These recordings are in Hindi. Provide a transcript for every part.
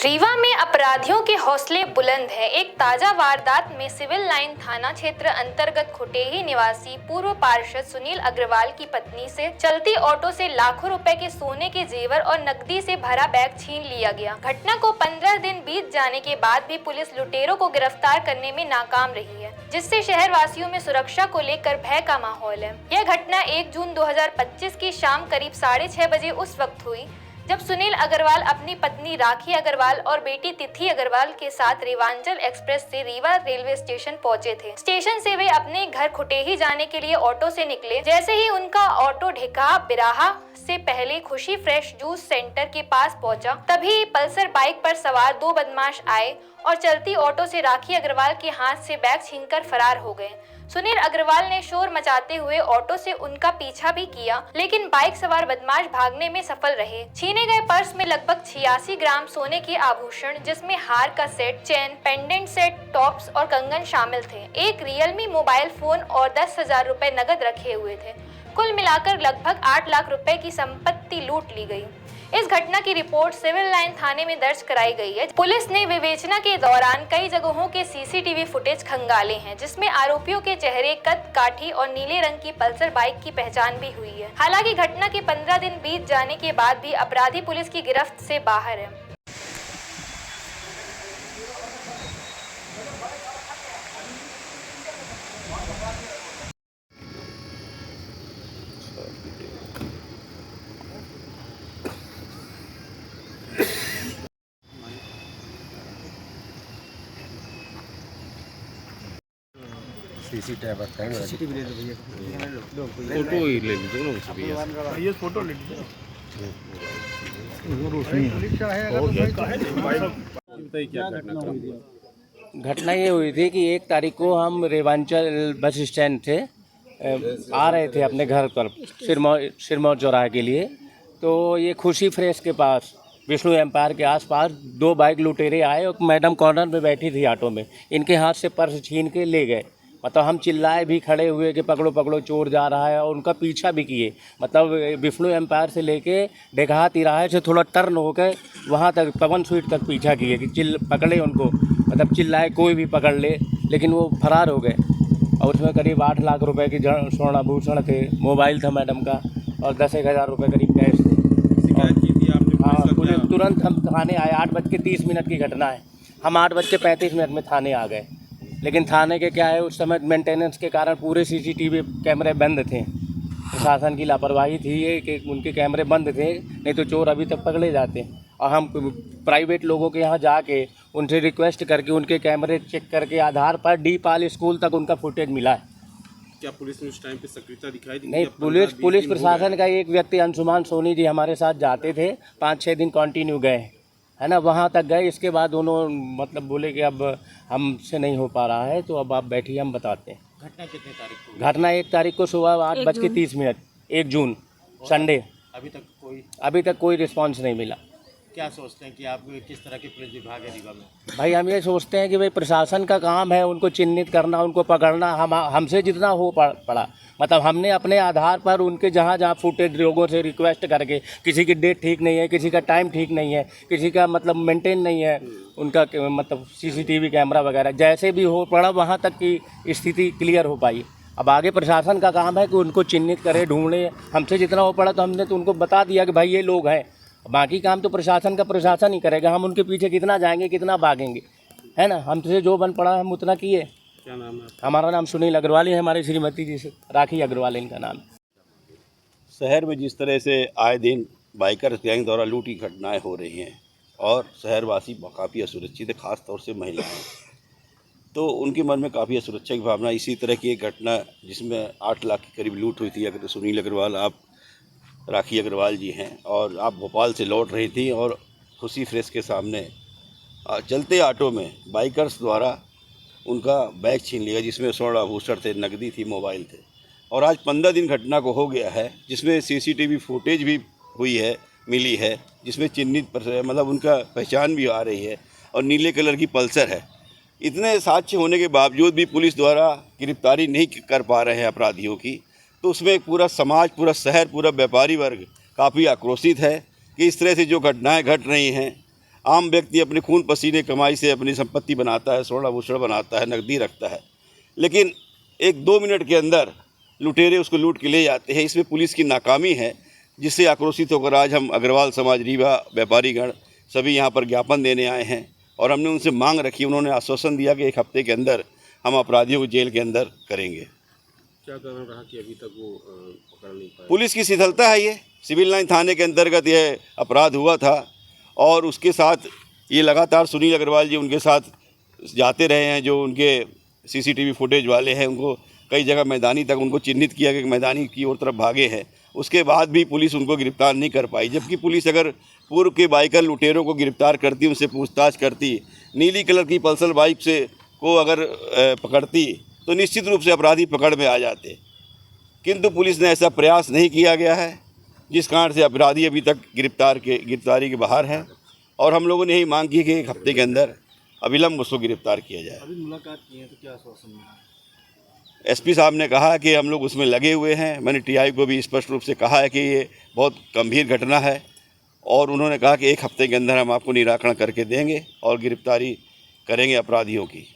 रीवा में अपराधियों के हौसले बुलंद हैं। एक ताजा वारदात में सिविल लाइन थाना क्षेत्र अंतर्गत खुटेही निवासी पूर्व पार्षद सुनील अग्रवाल की पत्नी से चलती ऑटो से लाखों रुपए के सोने के जेवर और नकदी से भरा बैग छीन लिया गया। घटना को 15 दिन बीत जाने के बाद भी पुलिस लुटेरों को गिरफ्तार करने में नाकाम रही है, जिससे शहर वासियों में सुरक्षा को लेकर भय का माहौल है। यह घटना 1 जून 2025 की शाम करीब 6:30 बजे उस वक्त हुई जब सुनील अग्रवाल अपनी पत्नी राखी अग्रवाल और बेटी तिथि अग्रवाल के साथ रेवांचल एक्सप्रेस से रीवा रेलवे स्टेशन पहुंचे थे। स्टेशन से वे अपने घर खुटेही जाने के लिए ऑटो से निकले। जैसे ही उनका ऑटो ढिका बिराहा से पहले खुशी फ्रेश जूस सेंटर के पास पहुंचा, तभी पल्सर बाइक पर सवार 2 बदमाश आए और चलती ऑटो से राखी अग्रवाल के हाथ से बैग छीनकर फरार हो गए। सुनील अग्रवाल ने शोर मचाते हुए ऑटो से उनका पीछा भी किया, लेकिन बाइक सवार बदमाश भागने में सफल रहे। छीने गए पर्स में लगभग 86 ग्राम सोने के आभूषण, जिसमें हार का set, chain, pendant set, tops और कंगन शामिल थे। एक रियलमी मोबाइल फोन और 10,000 रुपए नकद रखे हुए थे। कुल मिलाकर लगभग 8 लाख रुपए की संपत्ति लूट ली गई। इस घटना की रिपोर्ट सिविल लाइन थाने में दर्ज कराई गई है। पुलिस ने विवेचना के दौरान कई जगहों के सीसीटीवी फुटेज खंगाले हैं, जिसमें आरोपियों के चेहरे, कद काठी और नीले रंग की पल्सर बाइक की पहचान भी हुई है। हालांकि घटना के 15 दिन बीत जाने के बाद भी अपराधी पुलिस की गिरफ्त से बाहर है। सीसीटीवी ले लो भैया, फोटो ही ले लीजिए ना उससे भैया। ये फोटो ले लीजिए। बताइए क्या घटना था? घटना ये हुई थी कि 1 तारीख को हम रेवांचल बस स्टैंड थे, आ रहे थे अपने घर पर सिरमौर चौराहे के लिए। तो ये खुशी फ्रेश के पास विष्णु एम्पायर के आसपास 2 बाइक लुटेरे आए और मैडम कॉर्नर में बैठी थी ऑटो में। इनके हाथ से पर्स छीन के ले गए। मतलब हम चिल्लाए भी, खड़े हुए कि पकड़ो पकड़ो चोर जा रहा है, और उनका पीछा भी किए। मतलब विष्णु एम्पायर से लेके ढेकहा तिराहे से थोड़ा टर्न होकर वहाँ तक पवन स्वीट तक पीछा किए कि पकड़े उनको। मतलब चिल्लाए कोई भी पकड़ ले, लेकिन वो फरार हो गए। और उसमें करीब 8 लाख रुपए की स्वर्ण आभूषण थे, मोबाइल था मैडम का, और 10,000 रुपये करीब कैश थे। शिकायत की थी आपने? हाँ, पुलिस तुरंत हम थाने आए। 8:30 की घटना है। हम 8:35 में थाने आ गए। लेकिन थाने के क्या है, उस समय मेंटेनेंस के कारण पूरे सीसीटीवी कैमरे बंद थे। प्रशासन की लापरवाही थी ये कि उनके कैमरे बंद थे, नहीं तो चोर अभी तक पकड़े जाते। और हम प्राइवेट लोगों के यहाँ जाके उनसे रिक्वेस्ट करके उनके कैमरे चेक करके आधार पर डी-पाल स्कूल तक उनका फुटेज मिला है। क्या पुलिस ने उस टाइम पे सक्रियता दिखाई थी? नहीं, पुलिस प्रशासन का एक व्यक्ति अंशुमान सोनी जी हमारे साथ जाते थे, 5-6 दिन कंटिन्यू गए, है ना, वहाँ तक गए। इसके बाद उन्होंने मतलब बोले कि अब हमसे नहीं हो पा रहा है, तो अब आप बैठिए, हम बताते हैं। घटना कितने तारीख को? घटना 1 तारीख को सुबह 8:30, 1 जून संडे। अभी तक कोई रिस्पांस नहीं मिला। क्या सोचते हैं कि आप किस तरह के पुलिस विभाग है रीवा में? भाई हम ये सोचते हैं कि भाई प्रशासन का काम है उनको चिन्हित करना, उनको पकड़ना। हमसे जितना हो पड़ा, मतलब हमने अपने आधार पर उनके जहाँ फुटेज लोगों से रिक्वेस्ट करके, किसी की डेट ठीक नहीं है, किसी का टाइम ठीक नहीं है, किसी का मतलब मेंटेन नहीं है उनका मतलब सीसीटीवी कैमरा वगैरह, जैसे भी हो पड़ा वहाँ तक की स्थिति क्लियर हो पाई। अब आगे प्रशासन का काम है कि उनको चिन्हित करे, ढूंढे। हमसे जितना हो पड़ा तो हमने तो उनको बता दिया कि भाई ये लोग हैं। बाकी काम तो प्रशासन ही करेगा। हम उनके पीछे कितना जाएंगे, कितना भागेंगे, है ना। हमसे जो बन पड़ा हम उतना किए। क्या नाम है? हमारा नाम सुनील अग्रवाल है, हमारी श्रीमती जी से राखी अग्रवाल इनका नाम। शहर में जिस तरह से आए दिन बाइकर गैंग द्वारा लूट की घटनाएं हो रही हैं और शहरवासी काफ़ी असुरक्षित है, ख़ास तौर से महिलाएं, तो उनके मन में काफ़ी असुरक्षा की भावना। इसी तरह की एक घटना जिसमें 8 लाख के करीब लूट हुई थी। अगर सुनील अग्रवाल, आप राखी अग्रवाल जी हैं, और आप भोपाल से लौट रही थी और खुशी फ्रेश के सामने चलते ऑटो में बाइकर्स द्वारा उनका बैग छीन लिया, जिसमें स्वर्ण आभूषण थे, नकदी थी, मोबाइल थे। और आज 15 दिन घटना को हो गया है, जिसमें सीसीटीवी फुटेज भी हुई है, मिली है, जिसमें चिन्हित मतलब उनका पहचान भी आ रही है, और नीले कलर की पल्सर है। इतने साक्ष्य होने के बावजूद भी पुलिस द्वारा गिरफ्तारी नहीं कर पा रहे हैं अपराधियों की, तो उसमें पूरा समाज, पूरा शहर, पूरा व्यापारी वर्ग काफ़ी आक्रोशित है कि इस तरह से जो घटनाएं घट रही हैं आम व्यक्ति अपने खून पसीने कमाई से अपनी संपत्ति बनाता है, सोना भूषण बनाता है, नकदी रखता है, लेकिन 1-2 मिनट के अंदर लुटेरे उसको लूट के ले जाते हैं। इसमें पुलिस की नाकामी है, जिससे आक्रोशित होकर आज हम अग्रवाल समाज रीवा व्यापारीगण सभी यहाँ पर ज्ञापन देने आए हैं और हमने उनसे मांग रखी। उन्होंने आश्वासन दिया कि 1 हफ्ते के अंदर हम अपराधियों को जेल के अंदर करेंगे। क्या कारण रहा कि अभी तक वो पकड़ नहीं पाए? पुलिस की शिथिलता है। ये सिविल लाइन थाने के अंतर्गत यह अपराध हुआ था और उसके साथ ये लगातार सुनील अग्रवाल जी उनके साथ जाते रहे हैं। जो उनके CCTV फुटेज वाले हैं, उनको कई जगह मैदानी तक उनको चिन्हित किया कि मैदानी की ओर तरफ भागे हैं। उसके बाद भी पुलिस उनको गिरफ्तार नहीं कर पाई, जबकि पुलिस अगर पूर्व के बाइकर लुटेरों को गिरफ्तार करती, उनसे पूछताछ करती, नीली कलर की पल्सर बाइक से को अगर पकड़ती तो निश्चित रूप से अपराधी पकड़ में आ जाते, किंतु पुलिस ने ऐसा प्रयास नहीं किया गया है, जिस कारण से अपराधी अभी तक गिरफ्तारी के बाहर है। और हम लोगों ने यही मांग की कि 1 हफ्ते के अंदर अविलंब उसको गिरफ्तार किया जाए। अभी मुलाकात की है तो क्या आश्वासन मिला? SP साहब ने कहा कि हम लोग उसमें लगे हुए हैं। मैंने TI को भी स्पष्ट रूप से कहा है कि ये बहुत गंभीर घटना है और उन्होंने कहा कि 1 हफ्ते के अंदर हम आपको निराकरण करके देंगे और गिरफ्तारी करेंगे अपराधियों की।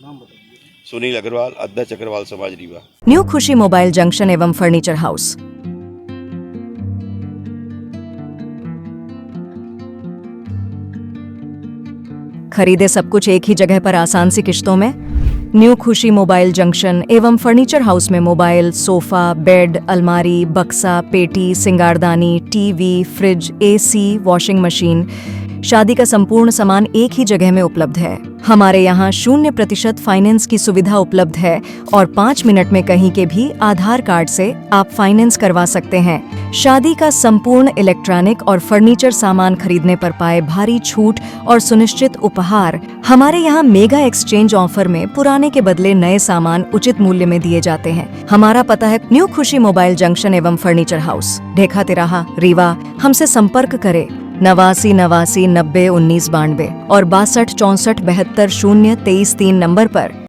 नाम बताइए। सुनील अग्रवाल, अध्यक्ष अग्रवाल समाज Rewa. New Khushi mobile junction एवं फर्नीचर हाउस। खरीदे सब कुछ एक ही जगह पर आसान सी किश्तों में। न्यू खुशी मोबाइल जंक्शन एवं फर्नीचर हाउस में मोबाइल, सोफा, बेड, अलमारी, बक्सा, पेटी, सिंगारदानी, TV, fridge, AC, washing machine, शादी का संपूर्ण सामान एक ही जगह में उपलब्ध है। हमारे यहाँ 0% फाइनेंस की सुविधा उपलब्ध है और 5 मिनट में कहीं के भी आधार कार्ड से आप फाइनेंस करवा सकते हैं। शादी का संपूर्ण इलेक्ट्रॉनिक और फर्नीचर सामान खरीदने पर पाए भारी छूट और सुनिश्चित उपहार। हमारे यहाँ मेगा एक्सचेंज ऑफर में पुराने के बदले नए सामान उचित मूल्य में दिए जाते हैं। हमारा पता है न्यू खुशी मोबाइल जंक्शन एवं फर्नीचर हाउस, ढेखा तिराहा, रीवा। हमसे संपर्क करें 89 89 90 19 92 और 62 64 72 0 23 3 नंबर पर।